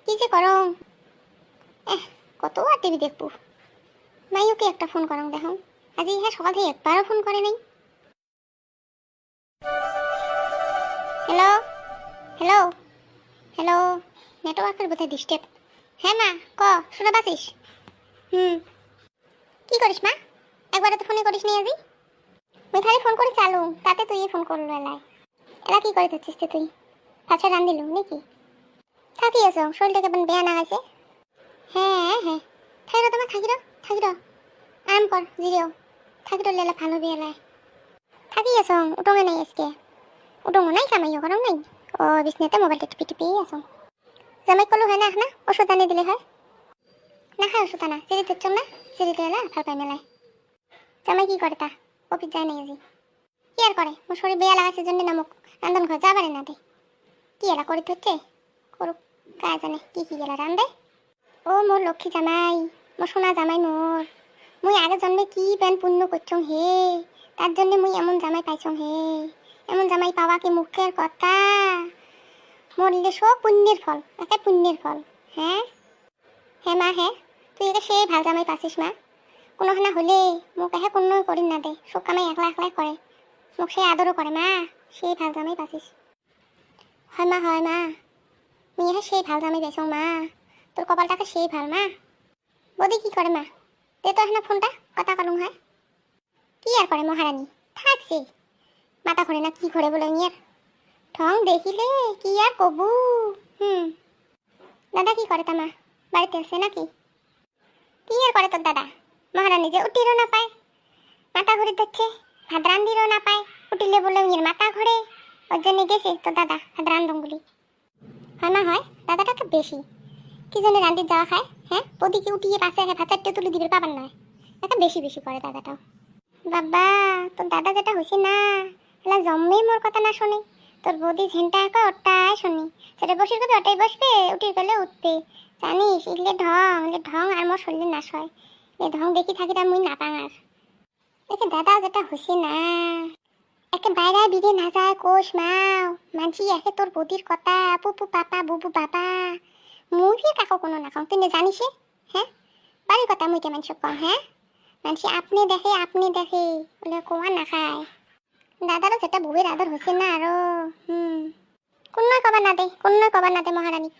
কি যে করং কত আর টিভি দেখবো। মাইওকে একটা ফোন করং দেখো, আজি হ্যাঁ সকাল থেকে একবারও ফোন করে নাই। হ্যালো হ্যালো হ্যালো, নেটওয়ার্কের বোধহয় ডিস্টার্ব। হ্যাঁ মা ক, শোনা পাচ্ছিস? কি করিস মা? একবারে তো ফোনে করিস নি আজি। মিঠালি ফোন করে চালু, তাতে তুই ফোন করলো এলাই। এলা কি করে দিচ্ছিস তুই? ভাতটা রান দিলু নাকি? থাকি আছো, শরীরটা কেমন বেয়া না গেছে? হ্যাঁ হ্যাঁ, থাকির তোমার থাকির আরাম কর, জিরেও থাকির লেলা ভালো বেলায়। থাকি আছো, উঠোঙে নাই আজকে। উঠোঙো নাই, কামাইও করো নাই। ও বিছনাতে মোবাইলটা টিপি টিপি আছো। জামাই কলো হয় না না, ওষুধ আনি দিলে হয় না। খায় ওষুধ আনা, সিঁড়ি দিচ্ছ না, সিঁড়িতে এলা ভাল পাই মেলায়। জামাই কি করে তা? অফিস যায় নাই আজি। কি আর করে, মোর শরীর বেয়া লাগাছে জন্য না মুখ রান্ধন ঘর যাবারে না দে। কি এলা করি হচ্ছে করুক, কাজ জানে কি কি গেলা রান্ধে। ও মোর লক্ষ্মী জামাই, মোর সোনা জামাই মোর। মুই আগে জন্মে কি প্যান পুণ্য করছং হে, তার জন্য মুই এমন জামাই পাইছং হে। এমন জামাই পাওয়া কি মুখের কথা? মরলে সব পুণ্যের ফল, একে পুণ্যের ফল। হ্যাঁ হ্যাঁ মা হ্যাঁ, তুই এটা সেই ভাল জামাই পাচ্ছিস মা। কোনোখানা হলে মোক এহে কোনো করি না দে, সব কামাই একলা একলাই করে। মোক সে আদরও করে মা, সেই ভাল জামাই পাচ্ছিস। হয় মা হয় মা, মুই এহে সেই ভাল জামাই পেছং মা। তোর কপালটাকে সেই ভাল মা। বৌদি কি করে মা? দে তো এখানে ফোনটা, কথা কলুম হয়। কি আর করে মহারানী, থাকছে মাথা ঘরে না কি ঘরে বলে ইয়ার ঠং দেখিলে কি আর কবু। দাদা কি করে তা মা? বাড়িতে আছে নাকি? কি আর করে তোর দাদা? মহারানী যে উঠিরও না পায়, মাথা ঘুরে দিচ্ছে। ভাত রান্ধিরও না পায়, উঠিলে বলে ইয়ের মাথা ঘরে। ওর জন্য গেছে তোর দাদা ভাত রান্ধঙ্গুলি। হয় মা হয়, দাদাটা তো বেশি কি জন্য রান্ধির যাওয়া খায়। হ্যাঁ ওদিকে উঠিয়ে পাশে ভাত চারটে তুলে দিবে পাবার নয়, একটা বেশি বেশি করে দাদাটাও। বাবা তোর দাদা যেটা হয়েছে না, এলা জন্মেই মোর কথা না শোনে। তোর বৌদি ঝেনটা একা ওটাই শুনি, সেটা বসে করবে ওটাই বসবে, উঠে গেলে উঠবে। জানিস ইলে ঢং আর মোর শরীরে নাশ হয়। এ ঢং দেখি থাকি তা মুই না পাঙার। একে দাদা যেটা হয়েছে না, একে বাইরে বিদে না যায় কোষ মাও মানছি একে তোর বৌদির কথা পুপু পাপা বুবু বাবা। মুই ফির কাকো কোনো না খাও, তুই না জানিস? হ্যাঁ বাড়ির কথা মুই কেমন সব কম? হ্যাঁ মানছি আপনি দেখে বলে কোয়া না খায়। দাদারও যেটা বউয়ের আদর হচ্ছে না আরো। কোন কবার না দে মহারানী।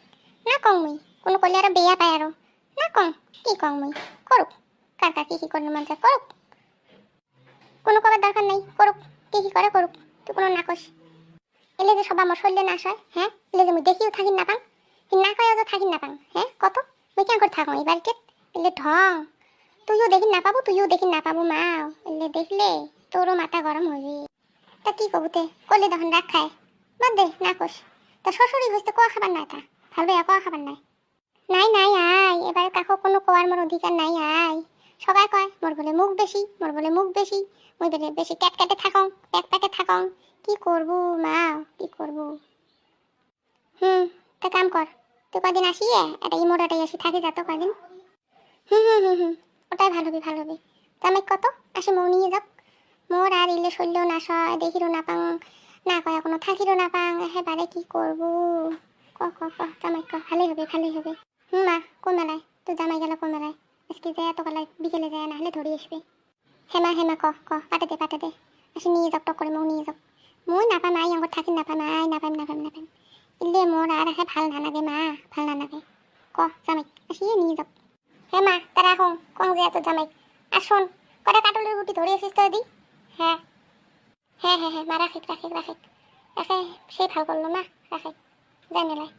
না কং মুই, কোনো কইলে আরো বেয়া পায় আরো। না কং কি কং মুই, করুক কার কার কি কি করতে মন চায় করুক। কোনো কবার দরকার নাই, করুক কি কি করে করুক, তুই কোনো না কস। এলে যে সব আমার শরীরে নাশ হয়, হ্যাঁ এলে যে মুই দেখিও থাকি না পাং, না কয়েও তো থাকি না পাং। হ্যাঁ কত মুই কেন করে থাকো এই বাড়িতে? এলে ঢং তুইও দেখি না পাবো মাও। এলে দেখলে তোরও মাথা গরম হয়ে। তা কি কবুতে করলে তখন রাগ খায়, বাদ দে না কোস। তা শ্বশুরই বুঝতে কোয়া খাবার নাই, তা ভালো কোয়া খাবার নাই। নাই আয় এবারে কাকু কোনো কোয়ার মোর অধিকার নাই আয়। সবাই কয় মোর বলে মুখ বেশি, মুই বলে বেশি ক্যাটে থাকং প্যাকে থাকং। কি করবো মা কি করবো? তা কাম কর, তুই কদিন আসিয়ে এটা ইমোটাটাই আসি থাকি যা তো কদিন। ওটাই ভালো হবে। জামাই কত আসে মৌ নিয়ে যাক, মোর আর ইলে শরীরও না সয়, দেখিরও না পাং, না কয়া কোনো থাকিরও না পাং। হ্যাঁ বারে কি করবো? ক জামাই ক, ভালোই হবে। মা কোন মেলায় তুই জামাই গেল কোন মেলায়? আজকে যায় এত বেলায় বিকেলে যায় না হলে ধরে আসবে। হেমা ক পাঠে দে আসি নিয়ে যাক টক করে মৌ নিয়ে যাক। মই নাপাম আই আমার থাকি নাপাম ইলে মোর আর ভাল না লাগে মা, ভাল না লাগে। ক জামাই আসিয়ে নিয়ে যাক। হ্যাঁ মা তারা কং যে এত জামাই আর শোন, কটা কাটলের গুটি ধরে এসিস তো দি। হ্যাঁ মা রাখে সেই ভাল করলো মা, রাখে যাই মেলায়।